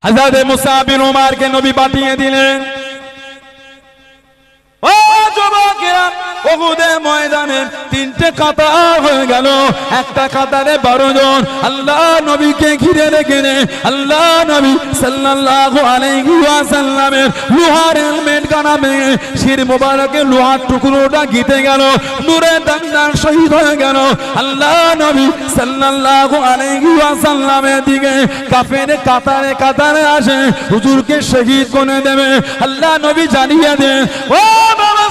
হযরত মুসআব বিন উমারকে নবী পাঠিয়ে দিলেন। ও যুবকেরা, উহুদের ময়দানে তিনটে কাতার হয়ে গেল। একটা কাতারে 12 জন আল্লাহ নবীকে ঘিরে রেখেছে। আল্লাহ নবী সাল্লাল্লাহু আলাইহি ওয়াসাল্লামের লোহার হেলমেট গানা ভেঙে শির মোবারকে লোহার টুকরোটা গিতে গেল, নূরে দান্দার শহীদ হয়ে গেল। আল্লাহ নবী সাল্লাল্লাহু আলাইহি ওয়াসাল্লামের দিকে কাফের কাতারে কাতারে আসে, হুজুরকে শহীদ করে দেবে। আল্লাহ নবী জানিয়ে দেন, ও বাবা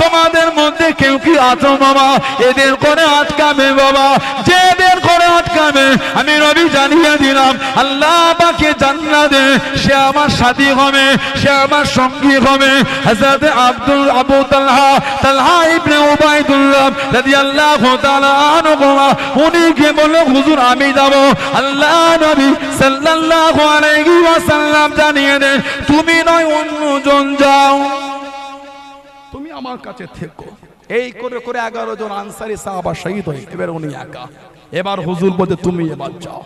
তোমাদের মধ্যে কেউ কি আছো বাবা, এদের করে আটকাবে বাবা, যে এদের করে আটকাবে আমি নবী জানিয়ে দিলাম আল্লাহ পাকে জান্নাতে সে আমার সাথী হবে, সে আমার সঙ্গী হবে। হযরত আবু তালহা ইবনে উবাইদুল্লাহ রাদিয়াল্লাহু তাআলা আনহু উনি কে বলল, হুজুর আমি যাব। আল্লাহ নবী সাল্লাল্লাহু আলাইহি ওয়াসাল্লাম জানিয়ে দেন, তুমি নয় অন্যজন যাও, তুমি আমার কাছে থেকো। এই করে করে 11 জন আনসারী সাহাবা শহীদ হয়ে এবার উনি একা। এবার হুজুর বলতে তুমি এবার যাও।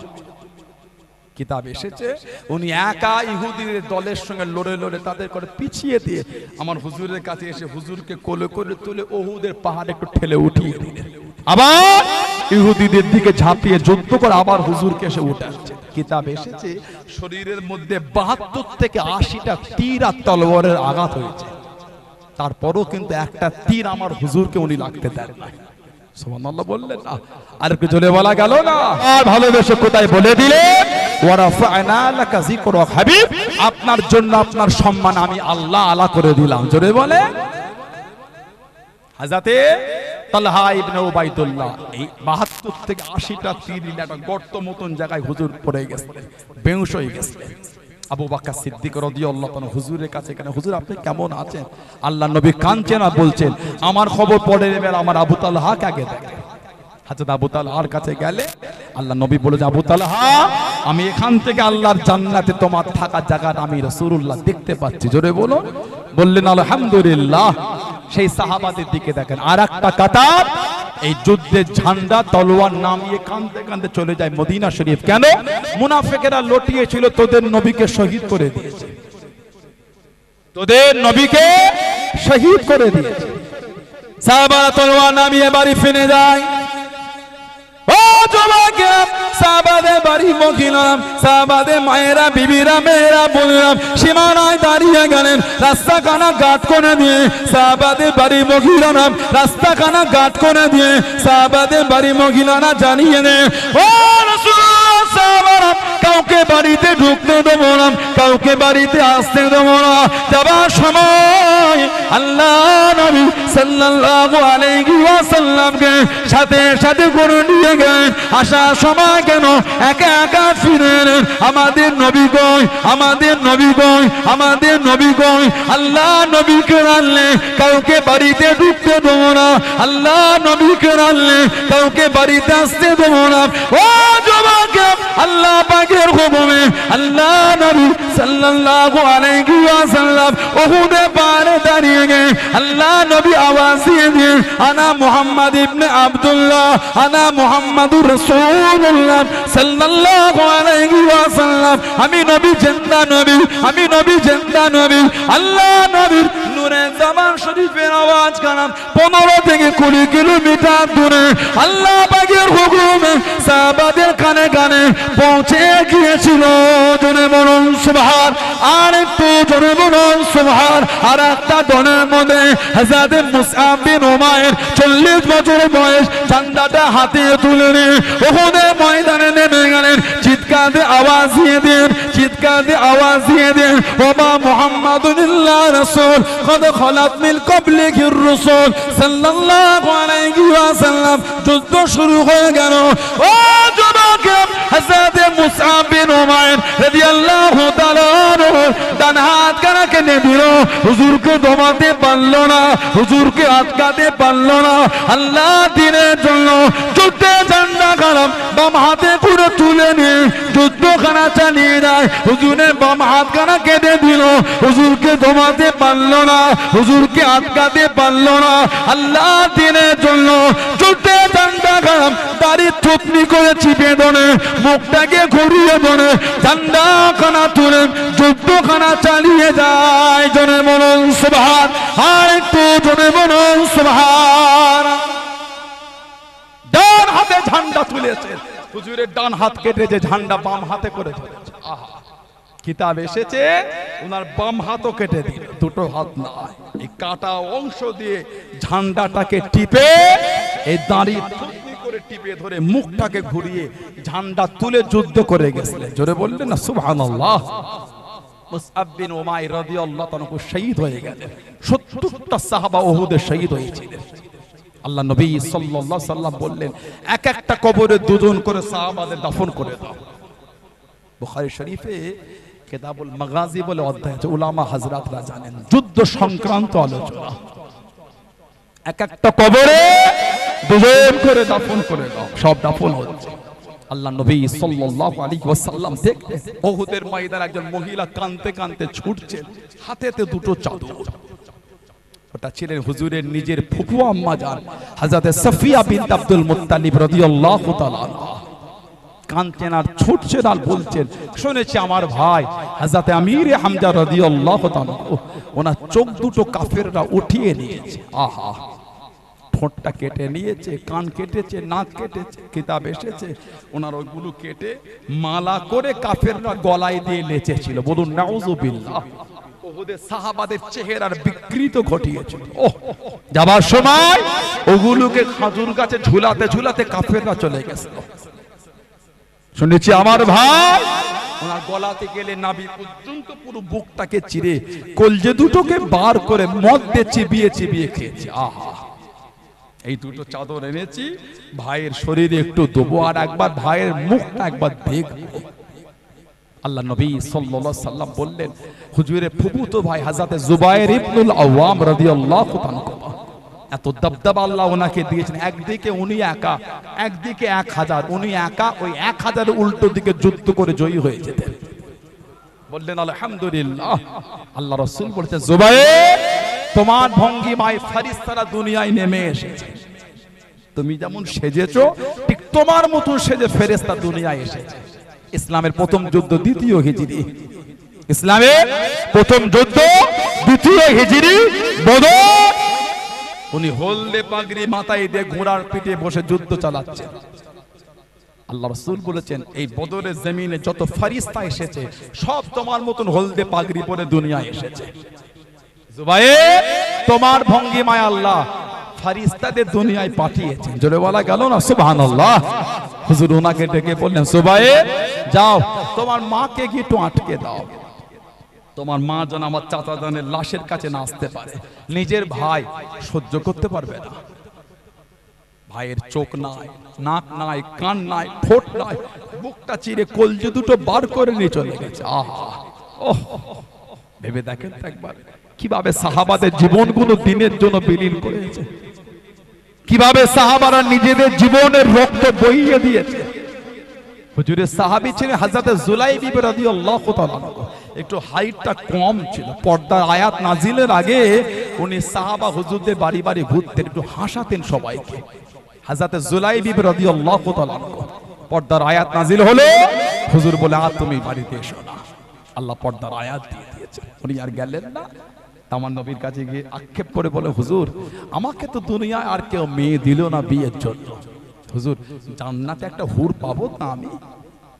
কিতাব এসেছে উনি একা ইহুদিদের দলের সঙ্গে লড়ে লড়ে তাদের করে পিছিয়ে দিয়ে আমার হুজুরের কাছে এসে হুজুরকে কোলে করে তুলে উহুদের পাহাড় একটু ঠেলে উঠিয়ে দিলেন। আবার ইহুদিদের দিকে ঝাঁপিয়ে যুদ্ধ করে আবার হুজুরকে এসে উঠাচ্ছে। কিতাব এসেছে শরীরের মধ্যে 72 থেকে 80টা তীর আর তলোয়ারের আঘাত হয়েছে, তারপরও কিন্তু একটা তীর আমার হুজুরকে উনি লাগতে দেন না। সুবহানাল্লাহ বললেন না? আর একটু জোরে বলা গেল না? আর ভালোবেসে কোথায় বলে দিলেন, ওয়া রাফা'না লাকা যিকরাক হাবিব, আপনার জন্য আপনার সম্মান আমি আল্লাহ আলা করে দিলাম। জোরে বলে। হযরত তালহা ইবনে উবাইদুল্লাহ এই 72 থেকে 80টা তীর একটা গর্ত মতন জায়গায় হুজুর পড়ে গেছিলেন, বেহুশ হয়ে গেছিলেন। আবু বকর সিদ্দিক রাদিয়াল্লাহু তাআলা হুজুরের কাছে কেন, হুজুর আপনি কেমন আছেন? আল্লাহ নবী কাঁদছেন আর বলছেন আমার খবর পড়ে নেবেন, আমার আবু তালহাকে আগে দেখেন। হযরত আবু তালহার কাছে গেলে আল্লাহ নবী বলে, আবু তালহা আমি এখান থেকে আল্লাহর জান্নাতে তোমার থাকার জায়গাটা আমি রাসূলুল্লাহ দেখতে পাচ্ছি। জোরে বলো। বললেন আলহামদুলিল্লাহ। সেই সাহাবাদের দিকে দেখেন, আর একটা কাতার এই যুদ্ধের ঝান্ডা তলোয়ার নামিয়ে কাঁদতে কাঁদতে চলে যায় মদিনা শরীফ। কেন? মুনাফিকেরা লটিয়েছিল তোদের নবীকে শহীদ করে দিয়েছে, তোদের নবীকে শহীদ করে দিয়েছে। সাহাবারা তলোয়ার নামিয়ে বাড়ি ফিরে যায়। ও যুবকেরা, সাহাবাদের বাড়ি মহিলাম, সাহাবাদের মায়েরা বিবিরা মেয়েরা বললাম সীমানায় দাঁড়িয়ে গেলেন, রাস্তাখানা গাট করে দিয়ে সাহাবাদের বাড়ি মহিলারা রাস্তাখানা গাট করে দিয়ে সাহাবাদের বাড়ি মহিলারা জানিয়ে দেন, ও রাসূলুল্লাহ সাহাবারা কাউকে বাড়িতে ঢুকতে দেবো না, কাউকে বাড়িতে আসতে দেবো না। যাবার সময় আল্লাহ নবী সাল্লাল্লাহু আলাইহি ওয়াসাল্লামকে সাথে সাথে করে নিয়ে গেলেন। আসার সময় কেন একা একা ফিরে এলেন? আমাদের নবী কই, আমাদের নবী কই, আমাদের নবী কই? আল্লাহ নবীকে রাখলে কাউকে বাড়িতে ঢুকতে দেবো না, আল্লাহ নবীকে রাখলে কাউকে বাড়িতে আসতে দেবো না। ও যুবক, আল্লাহ পাকের হুকুমে আল্লাহ নবী সাল্লাল্লাহু আলাইহি ওয়াসাল্লাম উহুদের পাহাড়ে দাঁড়িয়ে গিয়ে আল্লাহ নবী আওয়াজ দিয়ে দিলেন, আনা মুহাম্মদ ইবনে আব্দুল্লাহ, আনা মুহাম্মাদুর রাসূলুল্লাহ সাল্লাল্লাহু আলাইহি ওয়াসাল্লাম। আমি নবী জিন্দা নবী, আমি নবী জিন্দা নবী। আল্লাহ নবীর নূরে জামান শরীফের আওয়াজ কালাম 15 থেকে 20 কিলোমিটার দূরে আল্লাহ পাকের হুকুমে সাহাবাদের কানে কানে পৌঁছে গিয়েছিল। জোরে বলুন সুবহান। আর একটু জোরে বলুন সুবহান। আর একটা দনের মধ্যে হযরত মুসআব বিন উমাইর 40 বছর বয়স ঝান্ডাটা হাতে তুলে নিয়ে উহুদের ময়দানে নেমে গেলেন। চিৎকার দিয়ে আওয়াজ দিয়ে দেন, চিৎকার দিয়ে আওয়াজ দিয়ে দেন, ওয়া মুহাম্মাদুন ইল্লা রাসূল কদ খালাত মিন ক্বাবলিহির রাসূল সাল্লাল্লাহু আলাইহি ওয়াসাল্লাম। যুদ্ধ শুরু হয়ে গেল। ও যুবক, হযরত মুসআব বিন উমাইর রাদিয়াল্লাহু তাআলা ডান হাত কানা কেনে দিল, হুজুরকে দমাতে পারলো না, হুজুরকে আটকাতে পারলো না। আল্লাহ দ্বীনের জন্য যুদ্ধে ঝান্ডা কালাম বাম হাতে করে তুলে নিয়ে যুদ্ধখানা চালিয়ে যায়। হুজুরের বাম হাত কানা কেটে দিল, হুজুরকে দমাতে পারলো না, হুজুরকে আটকাতে পারলো না। আল্লাহ দ্বীনের জন্য যুদ্ধে ঝান্ডা কালাম দাড়ি থুতনি করে চিপে ধরে মুখটাকে ঘুরিয়ে ধরে ঝান্ডাখানা তুলে যুদ্ধখানা চালিয়ে যায়। জনে বলুন সুবহান, আর একটু জনে বলুন সুবহান। ডান হাতে ঝান্ডা তুলেছে, হুজুরের ডান হাত কেটেছে, ঝান্ডা বাম হাতে করে ধরেছে। আহা, কিতাব এসেছে ওনার বাম হাতও কেটে দিল, দুটো হাত নয়, এই কাটা অংশ দিয়ে ঝান্ডাটাকে টিপে এই দাঁড়ি করে টিপে ধরে মুখটাকে ঘুরিয়ে ঝান্ডা তুলে যুদ্ধ করে গেছিলেন। জোরে বললেন না সুবহানাল্লাহ। মুসআব বিন উমাইর রাদিয়াল্লাহু তাআলা শহীদ হয়ে গেলেন। ৭০টা সাহাবা উহুদে শহীদ হয়েছিলেন। আল্লাহ নবী সাল্লাল্লাহু আলাইহি সাল্লাম বললেন, এক একটা কবরে দুজন করে সাহাবাদের দাফন করে দাও। বুখারী শরীফে কিতাবুল মাগাজি বলে অধ্যায় আছে, উলামা হযরতরা জানেন, যুদ্ধ সংক্রান্ত আলোচনা। এক একটা কবরে দুজন করে দাফন করে দাও, সব দাফন হচ্ছে। আল্লাহ নবী সাল্লাল্লাহু আলাইহি ওয়াসাল্লাম দেখলেন উহুদের ময়দানে একজন মহিলা কাঁদতে কাঁদতে ছুটছেন, হাতেতে দুটো চাদর। ওটা ছিলেন হুজুরের নিজের ফুফু আম্মা জান হযরত সাফিয়া বিনত আব্দুল মুত্তালিব রাদিয়াল্লাহু তাআলা আনহা। কাঁদছেন আর ছুটছেন আর বলছেন, শুনেছি আমার ভাই হযরত আমির হামজা রাদিয়াল্লাহু তাআলা ওনার চোখ দুটো কাফেররা উঠিয়ে নিয়েছে। আহা, ঠোঁটটা কেটে নিয়েছে, কান কেটেছে, নাক কেটেছে। কিতাব এসেছে ওনার ওইগুলো কেটে মালা করে কাফেররা গলায় দিয়ে নেচেছিল। বলুন নাউযুবিল্লাহ। ওহুদের সাহাবাদের চেহারার বিকৃত ঘটিয়েছিল। ওহ, যাবার সময় ওগুলোকে খাজুর গাছে ঝুলাতে ঝুলাতে কাফেররা চলে গেছে। শুনেছি আমার ভাই ওনার গলাতে গেলে নাভি পর্যন্ত পুরো বুকটাকে চিরে কলজে দুটোকে বার করে মদ দিয়ে চিবিয়ে চিবিয়ে খেয়েছে। আহা, এই দুটো চাদর এনেছি, ভাইয়ের শরীরে একটু দেবো আর একবার ভাইয়ের মুখটা একবার দেখবো। আল্লাহ নবী সাল্লাল্লাহু আলাইহি সাল্লাম বললেন, হুজুরের ফুফুতো ভাই হযরত জুবায়ের ইবনুল আওয়াম রাদিয়াল্লাহু তাআলা এত দবদবা আল্লাহ ওনাকে দিয়েছেন। একদিকে উনি একা, একদিকে ১০০০, উনি একা ওই ১০০০ উল্টো দিকে যুদ্ধ করে জয়ী হয়ে যেতেন। বললেন আলহামদুলিল্লাহ। আল্লাহ রাসূল বলেছেন, জুবায়ের তোমার ভঙ্গিমায় ফেরেশতারা দুনিয়ায় নেমে এসেছে। তুমি যেমন সেজেছো ঠিক তোমার মতো সেজে ফেরেশতা দুনিয়ায় এসেছে। ইসলামের প্রথম যুদ্ধ দ্বিতীয় হিজরি, ইসলামের প্রথম যুদ্ধ দ্বিতীয় হিজরি বদর। উনি হলদে পাগড়ি মাথায় দিয়ে ঘোড়ার পিঠে বসে যুদ্ধ চালাচ্ছেন। আল্লাহ রাসূল বলেছেন, এই বদরের জমিনে যত ফেরেশতা এসেছে সব তোমার মতন হলদে পাগড়ি পরে দুনিয়ায় এসেছে। জুবায়ের তোমার ভঙ্গিমায় আল্লাহ ফেরেশতাদের দুনিয়ায় পাঠিয়েছেন। জোরে বলা গেল না সুবহানাল্লাহ। হুজুর ওনাকে ডেকে বললেন, জুবায়ের যাও তোমার মাকে গিয়ে একটু আটকে দাও, তোমার মা যেন আমার চাচা জানের লাশের কাছে না আসতে পারে। নিজের ভাই সহ্য করতে পারবে না। ভাইয়ের চোখ নাই, নাক নাই, কান নাই, ঠোঁট নাই, বুকটা চিরে কলজে দুটো বার করে নিয়ে চলে গেছে। আহা, ওহ, ভেবে দেখেন একবার কিভাবে সাহাবাদের জীবনগুলো দিনের জন্য বিলীন করেছে, কিভাবে সাহাবারা নিজেদের জীবনের রক্ত বইয়ে দিয়েছে। হুজুরের সাহাবী ছিলেন হযরত জুলাইবি রাদিয়াল্লাহু তাআলা। একটু হাইটটা কম ছিল। পর্দার আয়াত নাজিলের আগে উনি সাহাবা হুজুরদের বাড়ি বাড়ি ঘুরতেন, একটু হাসাতেন সবাইকে। হযরত জুলাইবি রাদিয়াল্লাহু তাআলা পর্দার আয়াত নাজিল হলো, হুজুর বলে, আর তুমি বাড়িতে এসো না। আল্লাহ পর্দার আয়াত দিয়ে দিয়েছে। উনি আর গেলেন না। আমার নবীর কাছে গিয়ে আক্ষেপ করে বলে, হুজুর আমাকে তো দুনিয়ায় আর কেউ মেয়ে দিল না বিয়ের জন্য। হুজুর জান্নাতে একটা হুর পাবো না আমি?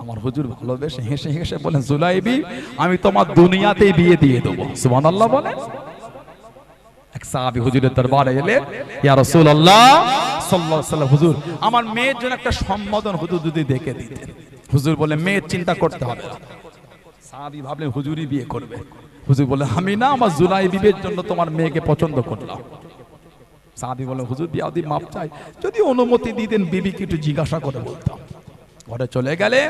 আমার হুজুর ভালোবেসে হেসে হেসে বলেন, জুলাইবি আমি তোমার দুনিয়াতেই বিয়ে দিয়ে দেবো। সুবহানাল্লাহ বলে। এক সাহাবী হুজুরের দরবারে এলেন, ইয়া রাসূলুল্লাহ সাল্লাল্লাহু আলাইহি ওয়াসাল্লাম, হুজুর আমার মেয়ের জন্য একটা সম্বোধন হুজুর যদি দেখে দিতেন। হুজুর বলে, মেয়ের চিন্তা করতে হবে না। সাহাবী ভাবলেন হুজুরই বিয়ে করবে। হুজুর বলে, আমি না আমার জুলাইবির জন্য তোমার মেয়েকে পছন্দ করলাম। সাহাবী বলে, হুজুর বিয়াদি মাপ চাই, যদি অনুমতি দিতেন বিবিকে একটু জিজ্ঞাসা করে বলতাম। ঘরে চলে গেলে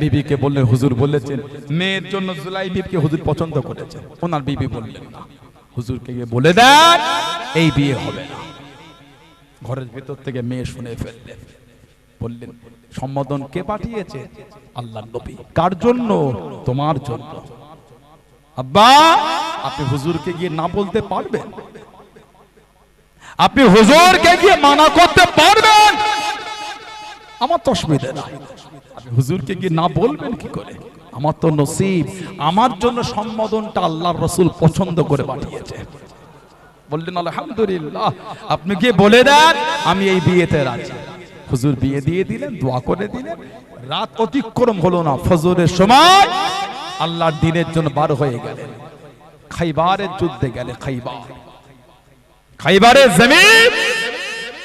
বিবিকে বললেন, হুজুর বলেছেন মেয়ের জন্য জুলাইবিকে হুজুর পছন্দ করেছেন। ওনার বিবি বললেন না, হুজুরকে গিয়ে বলে দেন এই বিয়ে হবে না। ঘরের ভেতর থেকে মেয়ে শুনে ফেললেন। বললেন, সম্বোধন কে পাঠিয়েছে? আল্লাহর নবী। কার জন্য? তোমার জন্য। আব্বা আপনি হুজুরকে গিয়ে না বলতে পারবেন? আপনি হুজুরকে গিয়ে মানা করতে পারবেন? আমার তো অসুবিধা নাই, আপনি হুজুরকে গিয়ে না বলবেন কি করে? আমার তো নসিব, আমার জন্য সম্বোধনটা আল্লাহর রাসূল পছন্দ করে পাঠিয়েছে। বললেন আলহামদুলিল্লাহ, আপনি গিয়ে বলে দেন আমি এই বিয়েতে রাজি। হুজুর বিয়ে দিয়ে দিলেন, দোয়া করে দিলেন। রাত অতিক্রম হলো না, ফজরের সময় আল্লাহর দ্বীনের জন্য বার হয়ে গেলেন, খাইবারের যুদ্ধে গেলে। খাইবারের জমিন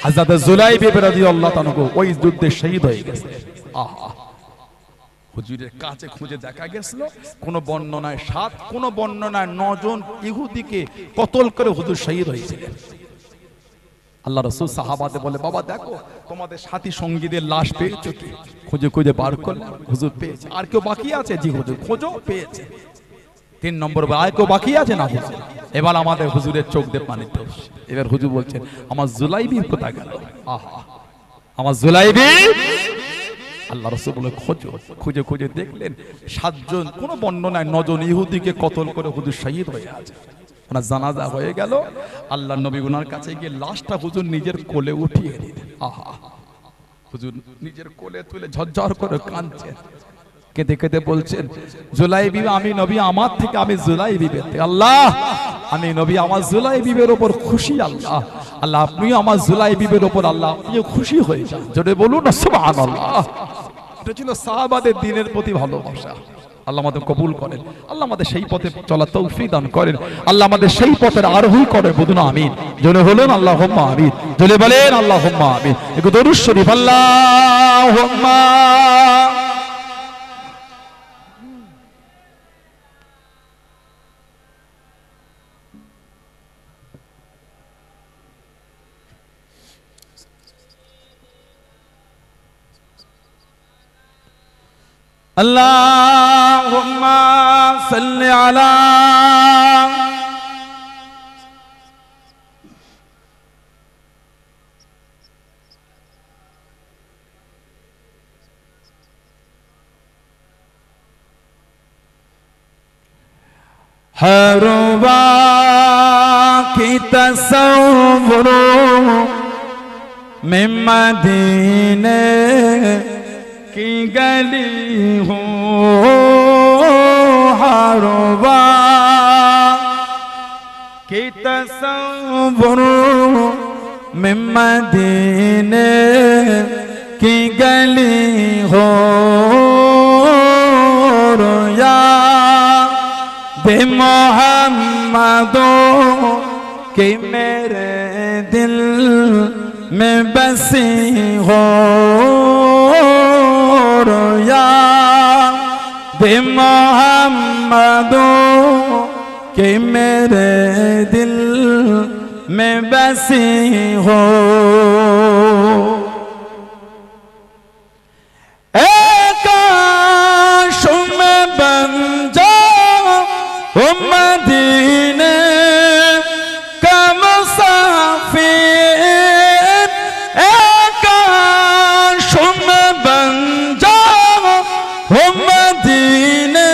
হযরত জুলাইবি রাদিয়াল্লাহু তাআলা ওই যুদ্ধে শহীদ হয়ে গেছে। আহা, হুজুরের কাছে খুঁজে দেখা গেছিল কোন বর্ণনায় 7, কোন বর্ণনায় 9 জন ইহুদিকে কতল করে হুজুর শহীদ হয়েছিলেন। আল্লাহ রাসূল সাহাবাদের বলে, বাবা দেখো তোমাদের সাথী সঙ্গীদের লাশ পেয়েছো কি? খুঁজে খুঁজে বার করলাম, হুজুর পেয়েছে। আর কেউ বাকি আছে? জি হুজুর। খোঁজো, পেয়েছে। 3 নম্বর, আর কেউ বাকি আছে? না হুজুর। এবার আমাদের হুজুরের চোখ দিয়ে পানি পড়ছে। এবার হুজুর বলছেন, আমার জুলাইবি কোথায় গেল? আহা, আমার জুলাইবি। আল্লাহ রাসূল বলে, খোঁজো। খুঁজে খুঁজে দেখলেন 7 জন, কোন বর্ণনায় 9 জন ইহুদিকে কতল করে হুজুর শহীদ হয়ে আছে। ওনার জানাজা হয়ে গেল। আল্লাহর নবী ওনার কাছে গিয়ে লাশটা হুজুর নিজের কোলে উঠিয়ে দিলেন। আহা, হুজুর নিজের কোলে তুলে ঝরঝর করে কাঁদছেন, কেঁদে কেঁদে বলছেন, জুলাইবি আমি নবী আমার থেকে আমি জুলাইবির, আল্লাহ আমি নবী আমার জুলাইবির উপর খুশি। আল্লাহ আল্লাহ আপনিও আমার জুলাইবির উপর আল্লাহ আপনিও খুশি হয়ে যান। জোরে বলুন না সুবহানাল্লাহ। এটা ছিল সাহাবাদের দ্বীনের প্রতি ভালোবাসা। আল্লাহ আমাদের কবুল করেন, আল্লাহ আমাদের সেই পথে চলার তৌফিক দান করেন, আল্লাহ আমাদের সেই পথের আরোহী করেন। বলুন আমিন। জোরে বলুন আল্লাহুম্মা আমিন। জোরে বলেন আল্লাহুম্মা আমিন। একটু দরুদ শরীফ আল্লাহুম্মা। আল্লাহুম্মা সাল্লি আলা हर की तसव्वुर में मदीने की गली हो, हर की तसव्वुर में मदीने की गली हो, दे मोहम्मदों कि मेरे दिल में बसी हो, रोया दे मोहम्मदों कि मेरे दिल में बसी हो। मदीने का मुसाफिर काश में बन जाओ, मदीने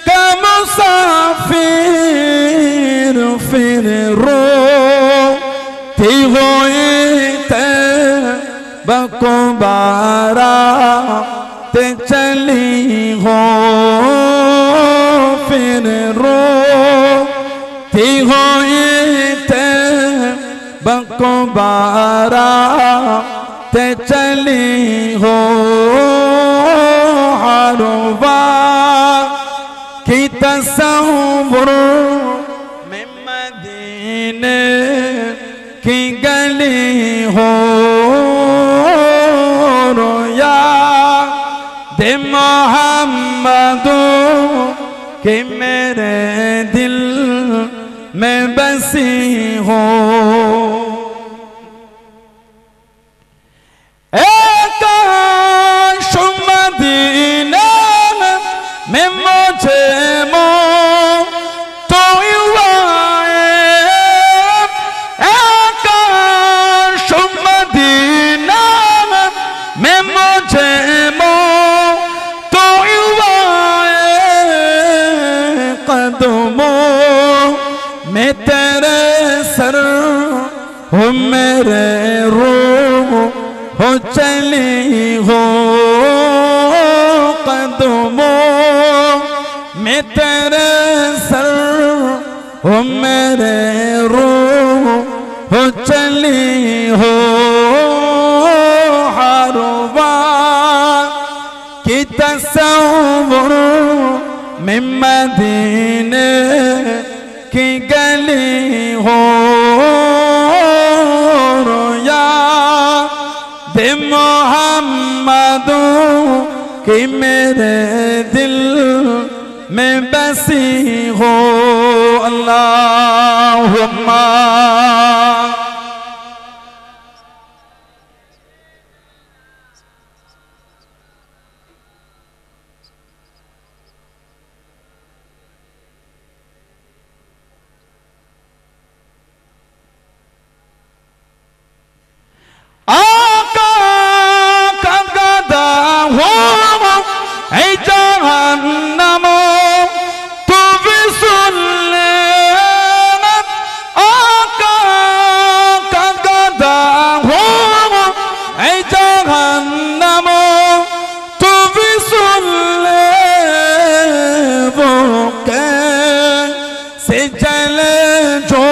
का मुसाफिर फिर रोती हुई तैबा बारात चली हो, फिर रोती हुई तैबा बारात चली हो, हर की तसव्वुर में मदीने की गली हो, रोया दे मोहम्मदों कि मेरे दिल में बसी हो। काश मदीना में मुझे तो काश मदीना में मुझे मैं तेरे सर हो, मेरे रूह हो चली मैं तेरे सर हो मेरे रूह हो चली हो हर बार कि तस्वुर में मदीने की गली हो दे मोहम्मद कि मेरे दिल में बसी हो अल्लाहुम्मा आका का गदा हो ऐ जहन्नम तू भी सुन ले आका का गदा हो ऐ जहन्नम तू भी सुन ले वो कैसे चले जो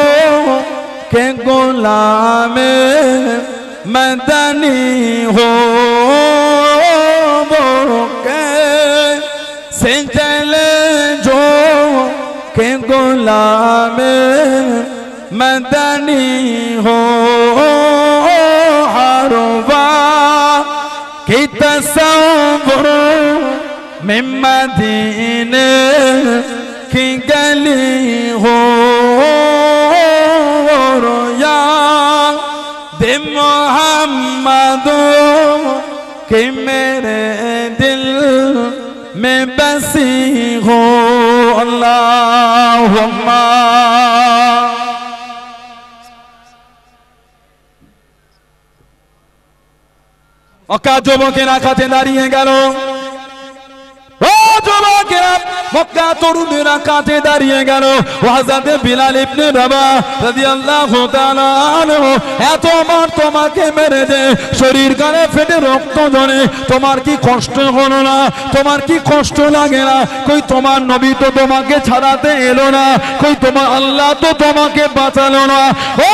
के गुलाम मदनी हो वो कैसे चले जो के गुलाम मदनी हो हर बार की तस्वुर में मदीने की गली हो दे मोहम्मद कि मेरे दिल में बसी हो अल्लाहुम्मा मक्का যুবকেরা কাছে দাঁড়িয়ে গেল ও যুবকেরা মক্কা তরুণেরা কাছে দাঁড়িয়ে গেল হযরত বিলাল ইবনে রাবাহ রাদিয়াল্লাহু তাআলা আনহু এত মার তোমাকে মেরে দে শরীর গালে ফেটে রক্ত ঝরে তোমার কি কষ্ট হলো না তোমার কি কষ্ট লাগে না কই তোমার নবী তো তোমাকে ছাড়াতে এলো না কই তোমার আল্লাহ তো তোমাকে বাঁচালো না ও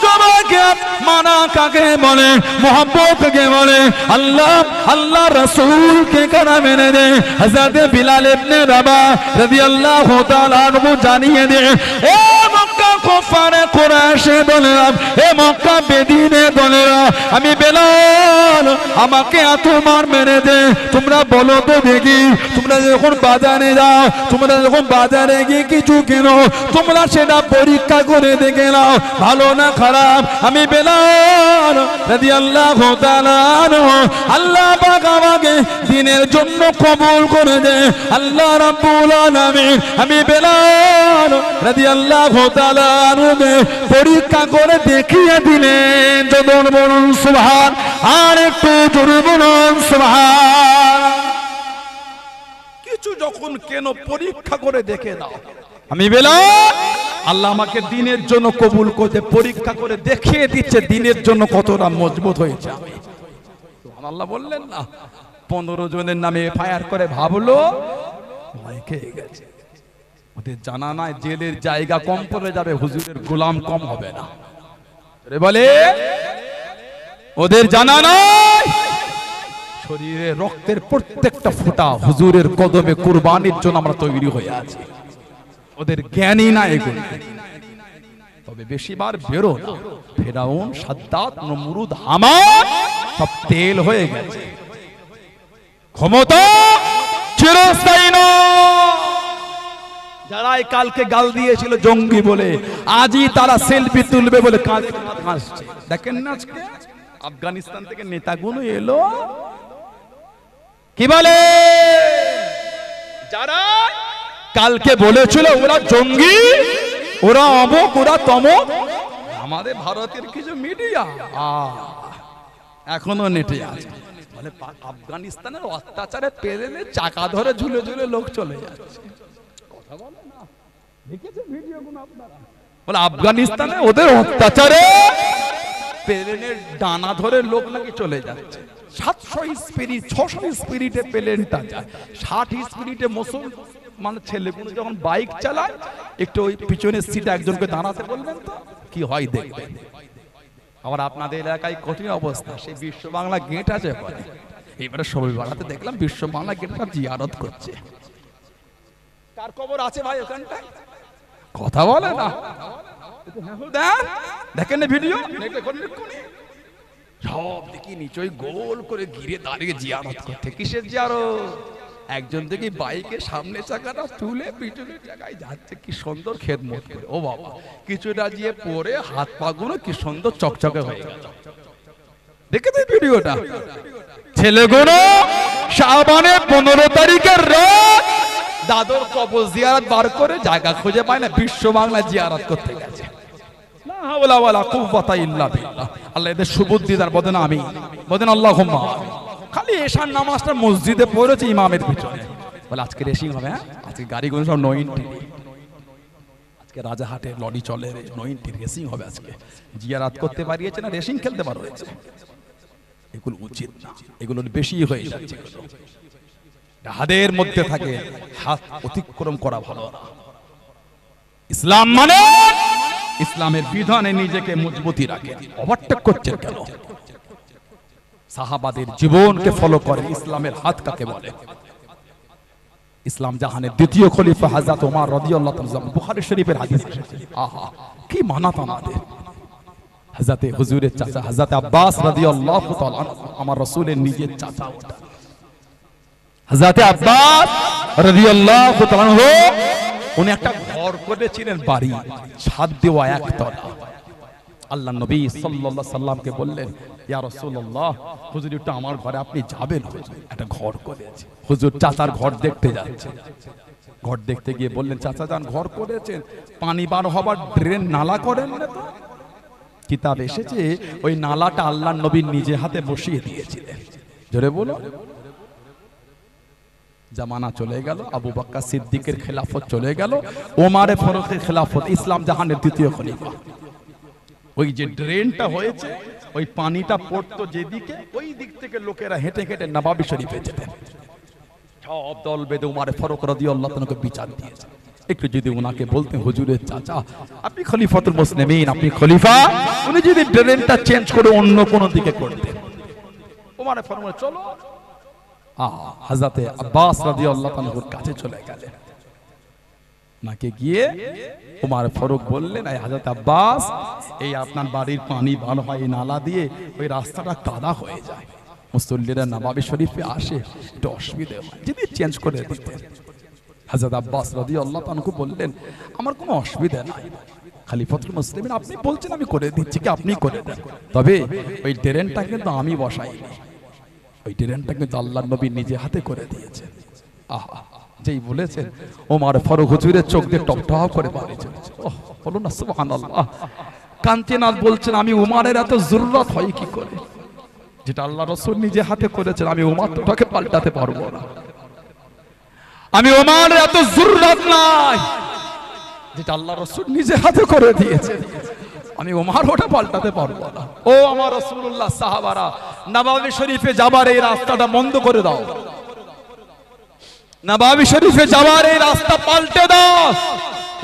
যুবকেরা মানা কাকে বলে মোহাব্বত কাকে বলে আল্লাহ আল্লাহ রাসূল কে কারা মেনে দে হযরত বিলাল ইবনে রাবাহ রাদিয়াল্লাহু তাআলা আনহু জানিয়ে দে এ মক্কা কুফারে কুরাইশে দলেরা এ মক্কা বেদিনে দলেরা আমি বিলাল আমাকে এত মার মেরে দে তোমরা বলো তো দেখি তোমরা যখন বাজারে যাও তোমরা যখন বাজারে গিয়ে কিছু কেনো তোমরা সেটা পরীক্ষা করে দেখে নাও ভালো না খারাপ আমি বিলাল রাদিয়াল্লাহু তাআলা আনহু আল্লাহ পাক আমাকে দ্বীনের জন্য কবুল করে দে আল্লাহ রাব্বুল আলামিন আমি বিলাল রাদিয়াল্লাহু তাআলা আনহুকে পরীক্ষা করে দেখিয়ে দিলেন যখন বলুন সুবহান আর একটু জোরে বলুন সুবহান কিছু যখন কেন পরীক্ষা করে দেখে দাও আমি বিলাল আল্লাহ আমাকে দ্বীনের জন্য কবুল করতে পরীক্ষা করে দেখিয়ে দিচ্ছে দ্বীনের জন্য কতটা মজবুত হয়েছে আল্লাহ বললেন না 15 জনের নামে এফআইআর করে ভাবলো ভয় খেয়ে গেছে ওদের জানা নাই জেলের জায়গা কম পড়ে যাবে হুজুরের গোলাম কম হবে না বলে ওদের জানা নাই শরীরে রক্তের প্রত্যেকটা ফোঁটা হুজুরের কদমে কুরবানির জন্য আমরা তৈরি হয়ে আছি ওদের জ্ঞানই না এগুলো তবে বেশিবার বেরো না ফেরাউন সাদ্দাত নমরুদ হামান সব তেল হয়ে গেছে ক্ষমতা চিরস্থায়ী নয় যারাই কালকে গাল দিয়েছিল জঙ্গি বলে আজই তারা সেলফি তুলবে বলে কাঁদছে দেখেন না আজকে আফগানিস্তান থেকে নেতাগুলো এলো কি বলে যারা কালকে বলেছিল ওরা জঙ্গি ওরা অমুক ওরা তমুক আমাদের ভারতের কিছু মিডিয়া এখনো নেটে আছে বলে আফগানিস্তানের অত্যাচারে প্লেনে চাকা ধরে ঝুলে ঝুলে লোক চলে যাচ্ছে কথা বলে না দেখেছেন ভিডিওগুলো আপনারা বলে আফগানিস্তানে ওদের অত্যাচারে প্লেনের ডানা ধরে লোক নাকি চলে যাচ্ছে 700 স্পিরিট 600 স্পিরিটে প্লেনটা যায় 60 স্পিরিটে মানে ছেলেগুলো যখন বাইক চালায় একটু ওই পিছনের সিটে একজনকে দাঁড়াতে বলবেন তো কি হয় দেখবেন। আবার আপনাদের এলাকায় কঠিন অবস্থা, সেই বিশ্ব বাংলা গেট আছে ওখানে। এবারে সবাই বাড়াতে দেখলাম বিশ্ব বাংলা গেটটা জিয়ারত করছে। কার খবর আছে ভাই ওখানটায়? কথা বলে না, দেখেন না ভিডিও, সব দেখি নিচই গোল করে ঘিরে দাঁড়িয়ে জিয়ারত করতে। কিসের জিয়ারত? একজন দেখি বাইকের সামনে চাকাটা তুলে পিছনের জায়গায় যাচ্ছে, কি সুন্দর খেদমত করে। ও বাবা, কিছুটা গিয়ে পরে হাত পা গুলো কি সুন্দর চকচকে হয়ে গেল। দেখেছি ভিডিওটা। ছেলেগুলো শাবানের 15 তারিখের রাত দাদর কবর জিয়ারত বার করে জায়গা খুঁজে পায় না, বিশ্ব বাংলা জিয়ারত করতে গেছে। লা হাওলা ওয়ালা কুওয়াতা ইল্লা বিল্লাহ। আল্লাহ এদের সুবুদ্ধি দান, বলেন আমিন, বলেন আল্লাহুম্মা। খালি এশার নামাজটা মসজিদে পড়েছে ইমামের পিছনে, বলে আজকে রেসিং হবে। হ্যাঁ, আজকে গাড়িগুলো সব 90, আজকে রাজাহাটে লরি চলে 90 রেসিং হবে। আজকে জিয়ারত করতে পারিয়েছে না, রেসিং খেলতে পারিয়েছে। এগুলো উচিত না, এগুলো বেশি হয়ে যাচ্ছে। হাতের মধ্যে থাকে, হাত অতিক্রম করা ভালো না। ইসলাম মানে ইসলামের বিধানে নিজেকে মজবুতি রাখে। ওভারটেক করছেন কেন? সাহাবাদের জীবনকে ফলো করেন। ইসলামের হাত কাকে বলে? ইসলাম জাহানের দ্বিতীয় খলিফা হযরত ওমর রাদিয়াল্লাহু তাআলা, বুখারী শরীফের হাদিস। আহা কি মানাত আমাদের! হযরতে হুজুরের চাচা হযরত আব্বাস রাদিয়াল্লাহু তাআলা, আমার রাসূলের নিজের চাচা। ওটা হযরত আব্বাস রাদিয়াল্লাহু তাআলা উনি একটা ঘর করেছিলেন, বাড়ি ছাদ দেওয়া একতলা। আল্লাহ নবী সাল্লাল্লাহু আলাইহি সাল্লামকে বললেন, ইয়া রাসূলুল্লাহ, হুজুর একটু আমার ঘরে আপনি যাবেন, হুজুর একটা ঘর করেছে। হুজুর চাচার ঘর দেখতে যাচ্ছে। ঘর দেখতে গিয়ে বললেন, চাচা যান ঘর করেছেন, পানি বার হবার ড্রেন নালা করেন না তো? কিতাব এসেছে ওই নালাটা আল্লাহ নবী নিজে হাতে বসিয়ে দিয়েছিলেন। জোরে বলো। জামানা চলে গেল, আবু বকর সিদ্দিকের খেলাফত চলে গেল, ওমরে ফারুকের খেলাফত, ইসলাম জাহানের দ্বিতীয় খলিফা। ওই যে ড্রেনটা হয়েছে, ওই পানিটা পড়তো যেদিকে, ওই দিক থেকে লোকেরা হেঁটে হেঁটে নবাবী শরীফে যেতেন। সব দল বেঁধে ওমরে ফারুক রাদিয়াল্লাহু তাআলাকে বিচার দিয়েছে। একটু যদি ওনাকে বলতেন, হুজুরের চাচা আপনি খলিফাতুল মুসলিমিন, আপনি খলিফা, উনি যদি ড্রেনটা চেঞ্জ করে অন্য কোন দিকে করতেন। ওমরে ফারুক চলো, হযরতে আব্বাস রাদিয়াল্লাহু তাআলার কাছে চলে গেলেন। নাকে গিয়ে ওমর ফারুক বললেন, এই হযরত আব্বাস, এই আপনার বাড়ির পানি বার হয় এই নালা দিয়ে, ওই রাস্তাটা কাদা হয়ে যায়, মুসল্লিরা নবাবী শরীফে আসে, একটু অসুবিধা হয়, যদি চেঞ্জ করে দিতেন। হযরত আব্বাস রাদিয়াল্লাহু তাআলা বললেন, আমার কোনো অসুবিধা নাই, খলিফাতুল মুসলিমিন আপনি বলছেন আমি করে দিচ্ছি, কি আপনি করে দেন, তবে ওই ড্রেনটা কিন্তু আমি বসাইনি, ওই ড্রেনটা কিন্তু আল্লাহর নবী নিজে হাতে করে দিয়েছেন। আহা, যেই বলেছেন ওমর ফারুক হুজুরের চোখ দিয়ে টপটপ করে পানি চলছে। ওহ, বলুন না সুবহানাল্লাহ। কান্তিনাথ বলছেন, আমি উমারের এত জরুরত হয় কি করে? যেটা আল্লাহ রাসূল নিজে হাতে করেছেন, আমি উমার তোটাকে পাল্টাতে পারবো না। আমি উমারের এত জরুরত নাই, যেটা আল্লাহ রাসূল নিজে হাতে করে দিয়েছেন, আমি উমার ওটা পাল্টাতে পারবো না। ও আমার রাসূলুল্লাহ, সাহাবারা, নবাবী শরীফে যাবার এই রাস্তাটা বন্ধ করে দাও, নবাবী শরীফে যাওয়ার এই রাস্তা পাল্টে দাও,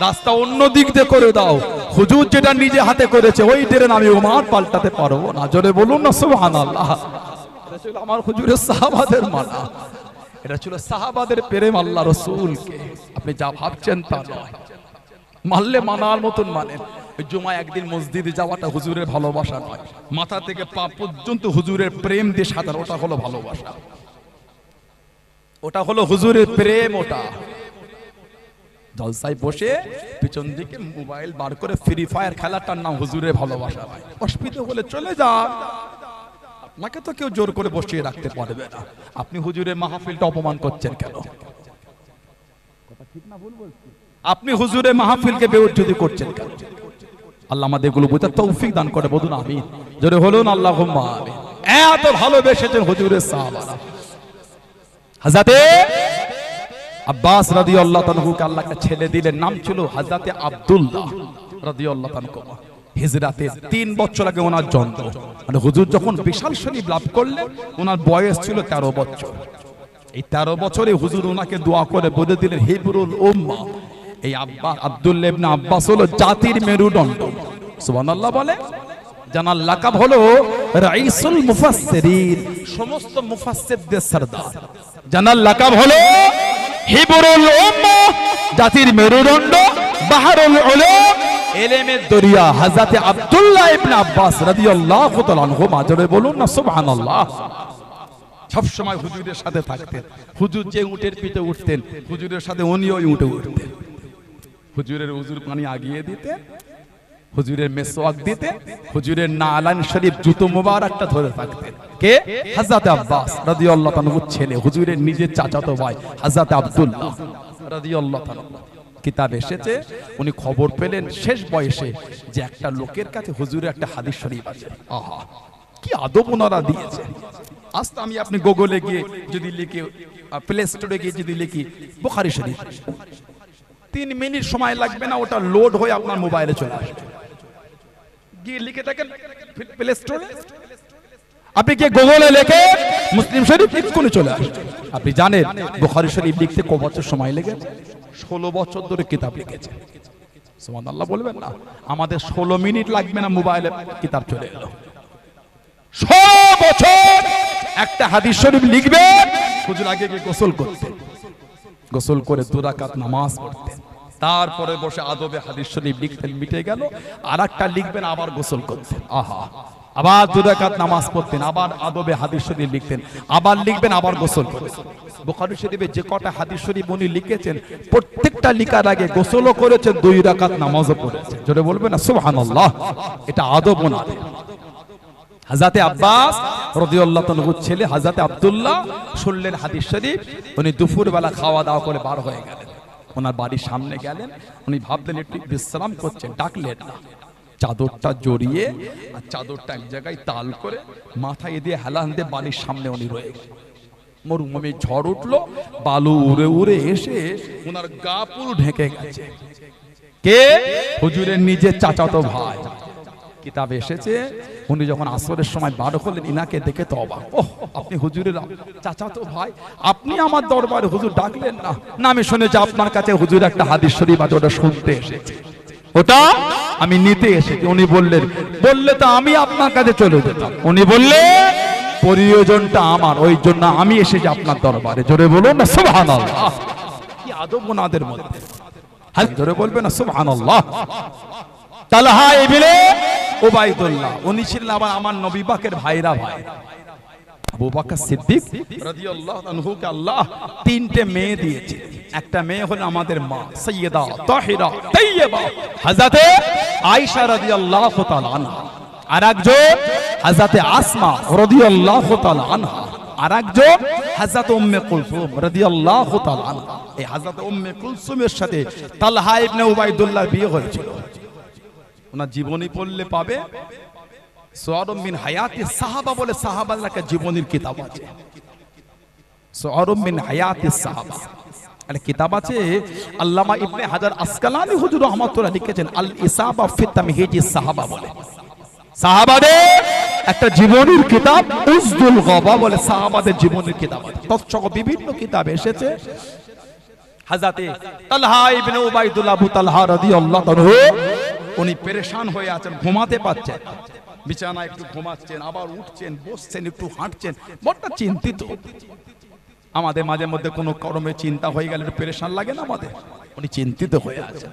রাস্তা অন্য দিক দিয়ে করে দাও। হুজুর যেটা নিজে হাতে করেছে ওই ড্রেন আমি উমার পাল্টাতে পারবো না। জোরে বলুন না সুবহানাল্লাহ। এটা ছিল আমার হুজুরের সাহাবাদের মানা, এটা ছিল সাহাবাদের প্রেম আল্লাহ রাসূলকে। আপনি যা ভাবছেন তা নয়, মানলে মানার মতন মানেন। জুমা একদিন মসজিদে যাওয়াটা হুজুরের ভালোবাসা নয়, মাথা থেকে পা পর্যন্ত হুজুরের প্রেম দিয়ে সাঁতার, ওটা হলো ভালোবাসা, ওটা হলো হুজুরের প্রেম। ওটা জলসায় বসে পিছন দিকে মোবাইল বার করে ফ্রি ফায়ার খেলাটার নাম হুজুরের ভালোবাসা নয়। অসুবিধা হলে চলে যান, আপনাকে তো কেউ জোর করে বসিয়ে রাখতে পারবে না। আপনি হুজুরের মাহফিলটা অপমান করছেন কেন? কথা ঠিক না ভুল বলছি? আপনি হুজুরের মাহফিলকে বেইজ্জতি করছেন কেন? আল্লাহ আমাদের এগুলো বোঝার তৌফিক দান করে, বলুন আমিন। জোরে বলুন আল্লাহুম্মা আমিন। এত ভালোবেসেছেন হুজুরের সাহাবারা। হযরতে আব্বাস রাদিয়াল্লাহু তাআলাকে আল্লাহ একটা ছেলে দিলেন, নাম ছিল হযরতে আব্দুল্লাহ রাদিয়াল্লাহু তাআলা। হিজরাতে 3 বছর আগে ওনার জন্ম, মানে হুজুর যখন বিশাল শরীফ লাভ করলেন ওনার বয়স ছিল 13 বছর। এই 13 বছরে হুজুর ওনাকে দোয়া করে বলে দিলেন হিবরুল উম্মাহ। এই আব্দুল্লাহ ইবনে আব্বাস হলো জাতির মেরুদণ্ড। সুবহানাল্লাহ বলে। জানার লাকাব হলো রাইসুল মুফাসসিরিন, সমস্ত মুফাসসিরদের সরদার। জানার লাকাব হলো হিবরুল উম্মাহ, জাতির মেরুদণ্ড, বাহরুল উলুম, ইলমের দরিয়া হযরত আব্দুল্লাহ ইবনে আব্বাস রাদিয়াল্লাহু তাআলা আনহু। মাজরে বলুন না সুবহানাল্লাহ। সব সময় হুজুরের সাথে থাকতেন। হুজুর যে উটের পিঠে উঠতেন, হুজুরের সাথে উনিও উঠে উঠতেন। হুজুরের উজুর পানি আগিয়ে দিতেন, হুজুরের মেসওয়াক দিতেন, হুজুরের নালান শরীফ জুতো মোবারকটা ধরে থাকতেন। কে? হযরত আব্বাস রাদিয়াল্লাহু তাআলার ছেলে, হুজুরের নিজের চাচাতো ভাই হযরত আব্দুল্লাহ রাদিয়াল্লাহু তাআলা। কিতাব এসেছে উনি খবর পেলেন শেষ বয়সে যে একটা লোকের কাছে হুজুরের একটা হাদিস শরীফ আছে। আহা, কি আদব ওনারা দিয়েছে। আজ তো আমি আপনি গুগলে গিয়ে যদি লিখি, প্লে স্টোরে গিয়ে যদি লিখি বুখারী শরীফ, 3 মিনিট সময় লাগবে না, ওটা লোড হয়ে আপনার মোবাইলে চলে আসবে। গিয়ে লিখে থাকেন প্লে স্টোরে, আপনি গিয়ে গুগলে লিখে মুসলিম শরীফ এক্ষুনি চলে আসবে। আপনি জানেন বুখারী শরীফ লিখতে কত বছর সময় লেগেছে? 16 বছর ধরে কিতাব লিখেছে। সুবহানাল্লাহ বলবেন না? আমাদের 16 মিনিট লাগবে না, মোবাইলে কিতাব চলে এলো। 16 বছর একটা হাদিস শরীফ লিখবে। হুজুর আগে গিয়ে গোসল করতেন, গোসল করে 2 রাকাত নামাজ পড়তেন, তারপরে বসে আদবে হাদিস শরীফ লিখতেন, মিটে গেল। আর একটা লিখবেন, আবার গোসল করতেন, আহা, আবার 2 রাকাত নামাজ পড়তেন, আবার আদবে হাদিস শরীফ লিখতেন, আবার লিখবেন, আবার গোসল করতেন। বুখারী শরীফে যে কটা হাদিস শরীফ উনি লিখেছেন, প্রত্যেকটা লিখার আগে গোসলও করেছেন, 2 রাকাত নামাজও পড়েছেন। জোরে বলবেন না সুবহানাল্লাহ? এটা আদব ওনাদের। হযরত আব্বাস রাদিয়াল্লাহু তাআলার ছেলে হযরত আব্দুল্লাহ শুনলেন হাদিস শরীফ, উনি দুপুরবেলা খাওয়া দাওয়া করে বার হয়ে গেলেন। ওনার বাড়ির সামনে গেলেন, উনি ভাবলেন একটু বিশ্রাম করছেন, ডাকলেন না। চাদরটা জড়িয়ে আর চাদরটা এক জায়গায় তাল করে মাথায় দিয়ে হেলান দিয়ে বাড়ির সামনে উনি রয়ে গেলেন। মরুভূমি ঝড় উঠলো, বালু উড়ে উড়ে এসে ওনার গা পুরো ঢেকে গেছে। কে? হুজুরের নিজের চাচাতো ভাই। কিতাবে এসেছে উনি যখন আসরের সময় বার হলেন, ইনাকে দেখে তো অবাক, ওহ, আপনি হুজুরের চাচাতো ভাই, আপনি আমার দরবারে হুজুর ডাকলেন না? না, আমি শুনেছি আপনার কাছে হুজুর একটা হাদিস শরীফ আছে, ওটা শুনতে এসেছে, ওটা আমি নিতে এসেছি। উনি বললেন, বললে তো আমি আপনার কাছে চলে যেতাম। উনি বললে প্রয়োজনটা আমার, ওই জন্য আমি এসেছি আপনার দরবারে। জোরে বলুন না সুবহানাল্লাহ। কি আদব ওনাদের মধ্যে, জোরে বলবেন না সুবহানাল্লাহ। তালহা ইবনে উবাইদুল্লাহ, উনি ছিলেন আবার আমার নবী পাকের ভাইরা ভাই। আবু বকর সিদ্দিক রাদিয়াল্লাহু আনহুকে আল্লাহ 3টে মেয়ে দিয়েছে। একটা মেয়ে হলো আমাদের মা সাইয়্যিদা তাহিরা তাইয়্যিবা হযরতে আয়েশা রাদিয়াল্লাহু তাআলা আনহা, আরেকজন হযরতে আসমা রাদিয়াল্লাহু তাআলা আনহা, আরেকজন হযরত উম্মে কুলসুম রাদিয়াল্লাহু তাআলা আনহা। এই হযরত উম্মে কুলসুমের সাথে তালহা ইবনে উবাইদুল্লাহর বিয়ে হয়েছিল। ওনার জীবনী পড়লে পাবে, সুআরুম মিন হায়াতি সাহাবা বলে সাহাবাদের একটা জীবনীর কিতাব আছে। সুআরুম মিন হায়াতি সাহাবা একটা কিতাব আছে, আল্লামা ইবনে হাজার আসকালানী হুজুর রাহমাতুল্লাহ লিখেছেন, আল ইসাবা ফি তামহিজিস সাহাবা বলে সাহাবাদের একটা জীবনীর কিতাব। উজদুল গাবা বলে সাহাবাদের জীবনীর কিতাব আছে। তৎসহ বিভিন্ন কিতাব এসেছে। হযরতে তালহা ইবনে উবাইদুল্লাহ আবু তালহা রাদিয়াল্লাহু তাআলা উনি পেরেশান হয়ে আছেন, ঘুমাতে পারছেন, বিছানায় একটু ঘুমাচ্ছেন, আবার উঠছেন, বসছেন, একটু হাঁটছেন, বড় চিন্তিত। আমাদের মাঝে মধ্যে কোনো কর্মে চিন্তা হয়ে গেলে একটু পেরেশান লাগে না আমাদের? উনি চিন্তিত হয়ে আছেন।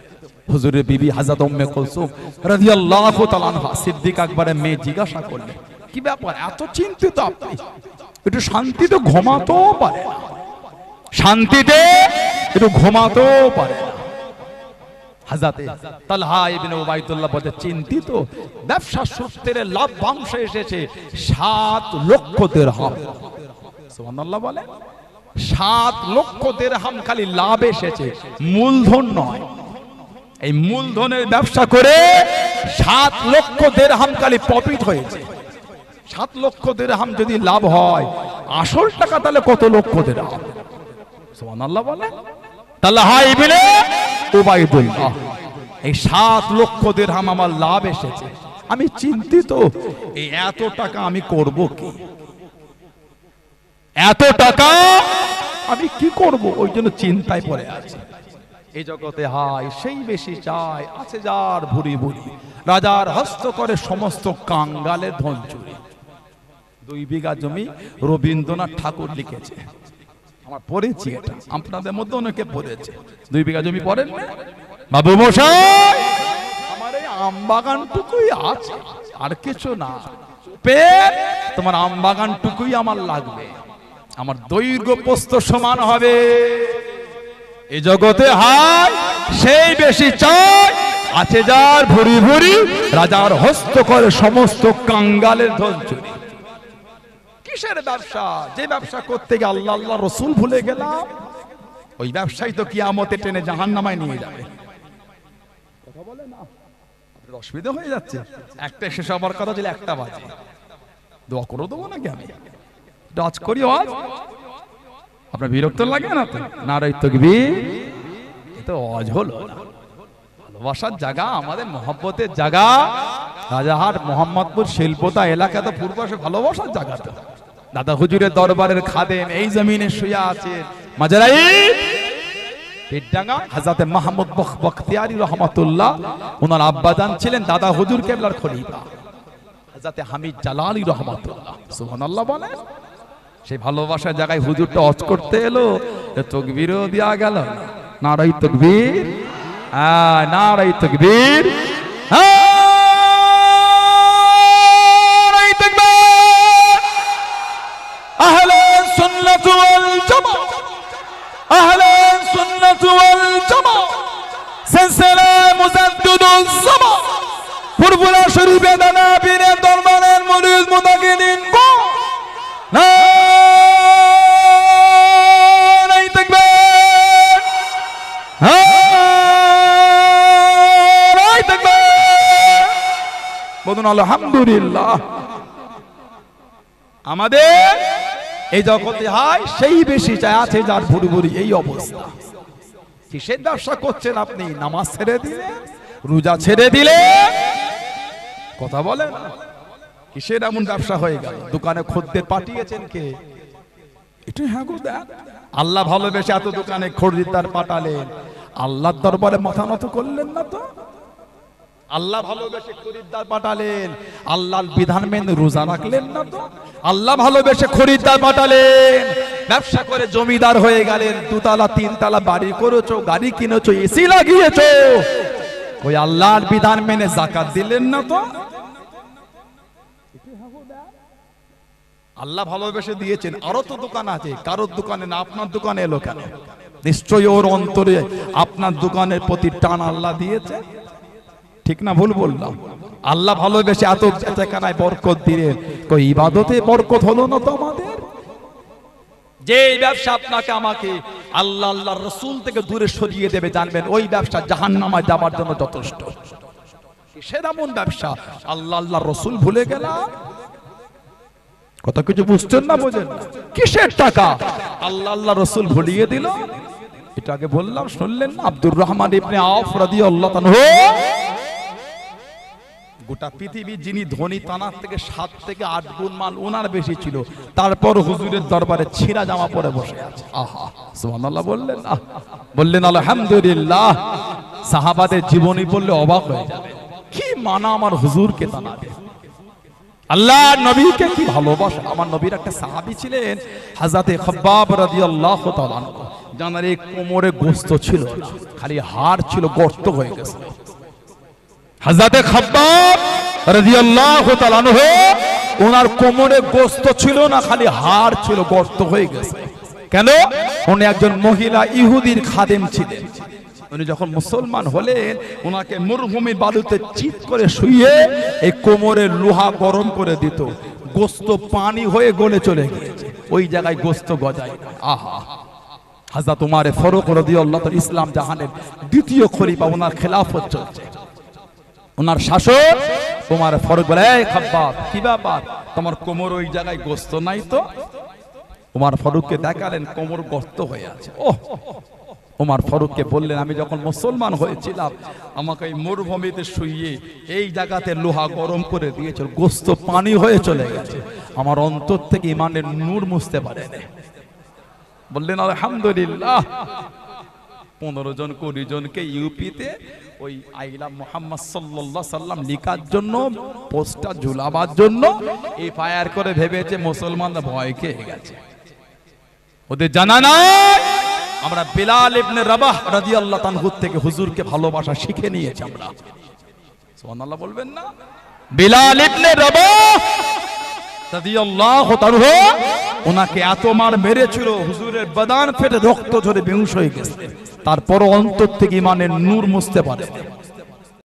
হুজুরের বিবি হযরত উম্মে কুলসুম রাদিয়াল্লাহু তাআলা আনহা সিদ্দিক আকবরের মেয়ে জিজ্ঞাসা করলেন, কি ব্যাপার এত চিন্তিত আপনি? একটু শান্তিতে ঘুমাতেও পারে না, শান্তিতে একটু ঘুমাতেও পারে না। হযরতে তালহা ইবনে উবাইদুল্লাহ বলে, চিন্তিত, ব্যবসা সূত্রে লাভ্যাংশ এসেছে 7 লক্ষ দিরহাম। সুবহানাল্লাহ বলে, 7 লক্ষ দিরহাম খালি লাভ এসেছে, মূলধন নয়। এই মূলধনের ব্যবসা করে 7 লক্ষ দিরহাম খালি প্রফিট হয়েছে। 7 লক্ষ দিরহাম যদি লাভ হয়, আসল টাকা তাহলে কত লক্ষ দিরহাম? সুবহানাল্লাহ বলে। তালহা ইবনে উবাইদুল্লাহ, এই 7 লক্ষ দিরহাম আমার লাভ এসেছে, আমি চিন্তিত, এই এত টাকা আমি করব কি? এত টাকা আমি কি করব, ওই জন্য চিন্তায় পড়ে আছি। এই জগতে হায় সেই বেশি চায়, আছে যার ভুরি ভুরি, রাজার হস্ত করে সমস্ত কাঙ্গালের ধন চুরি। 2 বিঘা জমি রবীন্দ্রনাথ ঠাকুর লিখেছে, আমার পড়েছি এটা, আপনাদের মধ্যে অনেকে পড়েছে। 2 বিঘা জমি পড়েন না বাবু মশাই, আমার এই আমবাগানটুকুই আছে, আর কিছু না। তোমার আমবাগানটুকুই আমার লাগবে, আমার দৈর্ঘ্য প্রস্থ সমান হবে। এই জগতে হায় সেই বেশি চায়, আছে যার ভুরি ভুরি, রাজার হস্ত করে সমস্ত কাঙ্গালের ধন চুরি। কিসের ব্যবসা? যে ব্যবসা করতে গিয়ে আল্লাহ আল্লাহ রসুল ভুলে গেলাম, ওই ব্যবসায়ী তো কিয়ামতে টেনে জাহান্নামায় নিয়ে যাবে। কথা বলে না, অসুবিধা হয়ে যাচ্ছে। একটা শেষ হবার কথা ছিল 1টা বাজে, দোয়া করে দেবো নাকি আমি আজ করি? আজ আপনার বিরক্ত লাগে না তো? নারাই তাকবীর, তো আজ হলো ভালোবাসার জায়গা, আমাদের মহব্বতের জায়গা। রাজারহাট মোহাম্মদপুর শিল্পতা এলাকা তো পূর্বাসে ভালোবাসার জায়গা। তো দাদা হুজুরের দরবারের খাদেম এই জমিনে শুয়ে আছে মাজারাই পেটডাঙ্গা। হযরত মাহমুদ বখতিয়ারি রহমাতুল্লাহ, ওনার আব্বাজান ছিলেন দাদা হুজুর কেবলার খলিফা হযরত হামিদ জালালি রহমাতুল্লাহ। সুবহানাল্লাহ বলেন। সেই ভালোবাসার জায়গায় হুজুরটা হজ করতে এলো, তাকবীরও দেয়া গেল। নারাই তাকবীর, নারাই তাকবীর, নারাই তাকবীর। আহলে সুন্নাত ওয়াল জামাত, আহলে সুন্নাত ওয়াল জামাত, সিলসিলা মুজাদ্দিদুজ জামাত, ফুরফুরা শরীফে দানা পীরে দরবারের মুরিদ মুতাকিদিন গো। নারাই তাকবীর, নারাই তাকবীর। বলুন আলহামদুলিল্লাহ। আমাদের এই জগতে হায় সেই বেশি চায়, আছে যার ভুরি ভুরি। এই অবস্থা। কিসের ব্যবসা করছেন আপনি? নামাজ ছেড়ে দিলে, রোজা ছেড়ে দিলে, কথা বলেন। কিসের এমন ব্যবসা হয়ে গেল? দোকানে খদ্দের পাঠিয়েছেন কে? এটা হ্যাঁ গো দেখ, আল্লাহ ভালোবেসে এত দোকানে খরিদ্দার পাঠালেন, আল্লাহর দরবারে মাথা নত করলেন না তো? আল্লাহ ভালোবেসে খরিদ্দার পাঠালেন, আল্লাহর বিধান মেনে রোজা রাখলেন না তো? আল্লাহ ভালোবেসে খরিদ্দার পাঠালেন, ব্যবসা করে জমিদার হয়ে গেলেন, 2 তলা 3 তলা বাড়ি করেছো, গাড়ি কিনেছো, এসি লাগিয়েছো, ওই আল্লাহর বিধান মেনে যাকাত দিলেন না তো? আল্লাহ ভালোবেসে দিয়েছেন, আরো তো দোকান আছে, কারোর দোকানে না আপনার দোকানে এলো কেন? নিশ্চয়ই ওর অন্তরে আপনার দোকানের প্রতি টান আল্লাহ দিয়েছে। ঠিক না ভুল বললাম? আল্লাহ ভালোবেসে এত বেচাকেনায় বরকত দিলেন, কই ইবাদতে বরকত হলো না তো আমাদের? যে ব্যবসা আপনাকে আমাকে আল্লাহ আল্লাহর রাসূল থেকে দূরে সরিয়ে দেবে, জানবেন ওই ব্যবসা জাহান্নামে যাবার জন্য যথেষ্ট। সেটা এমন ব্যবসা আল্লাহ আল্লাহর রাসূল ভুলে গেলাম। কথা কিছু বুঝছেন না, বোঝেন না? কিসের টাকা আল্লাহ আল্লাহর রাসূল ভুলিয়ে দিল? এটা আগে বললাম, শুনলেন না? আব্দুর রহমান ইবনে আওফ রাদিয়াল্লাহু তাআলা, গোটা পৃথিবী যিনি ধনী তানার থেকে 7 থেকে 8 গুণ মাল ওনার বেশি ছিল, তারপর হুজুরের দরবারে ছিঁড়া জামা পরে বসে আছে। আহা সুবহানাল্লাহ বললেন, বললেন আলহামদুলিল্লাহ। সাহাবাদের জীবনী বললে অবাক হয়ে যাবে, কি মানা আমার হুজুরকে তানাদের, আল্লাহ নবীকে কি ভালোবাসা। আমার নবীর একটা সাহাবী ছিলেন হযরত খাব্বাব রাদিয়াল্লাহু তাআলা আনহু, জানার এই কোমরে গোশত ছিল না, খালি হাড় ছিল, গর্ত হয়ে গেছে। হযরত খাব্বাব রাদিয়াল্লাহু তাআলা আনহু, ওনার কোমরে গোশত ছিল না, খালি হাড় ছিল, গর্ত হয়ে গেছে। কেন? উনি একজন মহিলা ইহুদির খাদেম ছিলেন। উনি যখন মুসলমান হলেন, ওনাকে মরুভূমির বালুতে চিত করে শুইয়ে এই কোমরে লোহা গরম করে দিত, গোশত পানি হয়ে গলে চলে গিয়েছে, ওই জায়গায় গোশত গজায়। আহা, হযরত উমর ফারুক রাদিয়াল্লাহু তাআলা, ইসলাম জাহানের দ্বিতীয় খলিফা, ওনার খেলাফত চলছে, ওনার শাসক। উমর ফারুক বলে, এই খাব্বাব, কি ব্যাপার, তোমার কোমর ওই জায়গায় গোশত নাই তো? উমর ফারুককে দেখালেন কোমর গর্ত হয়ে আছে। ওহ, উমর ফারুককে বললেন, আমি যখন মুসলমান হয়েছিলাম আমাকে এই মরুভূমিতে শুইয়ে এই জায়গাতে লোহা গরম করে দিয়েছিল, গোশত পানি হয়ে চলে গেছে, আমার অন্তর থেকে ইমানের নূর মুছতে পারে না। বললেন আলহামদুলিল্লাহ। 15 জন 20 জনকে ইউপিতে ওই আইলা মুহাম্মদ সাল্লাল্লাহু আলাইহি সাল্লাম লিখার জন্য, পোস্টার ঝুলাবার জন্য এফআইআর করে ভেবেছে মুসলমানরা ভয় খেয়ে গেছে। ওদের জানা নাই আমরা বিলাল ইবনে রাবাহ রাদিয়াল্লাহু তাআলা থেকে হুজুরকে ভালোবাসা শিখে নিয়েছি আমরা। সুবহানাল্লাহ বলবেন না? বিলাল ইবনে রাবাহ রাদিয়াল্লাহু তাআলা ওনাকে এত মার মেরেছিল, হুজুরের বাদান ফেটে রক্ত ঝরে বেহুশ হয়ে গেছে, তারপরও অন্তর থেকে ইমানের নূর মুছতে পারে।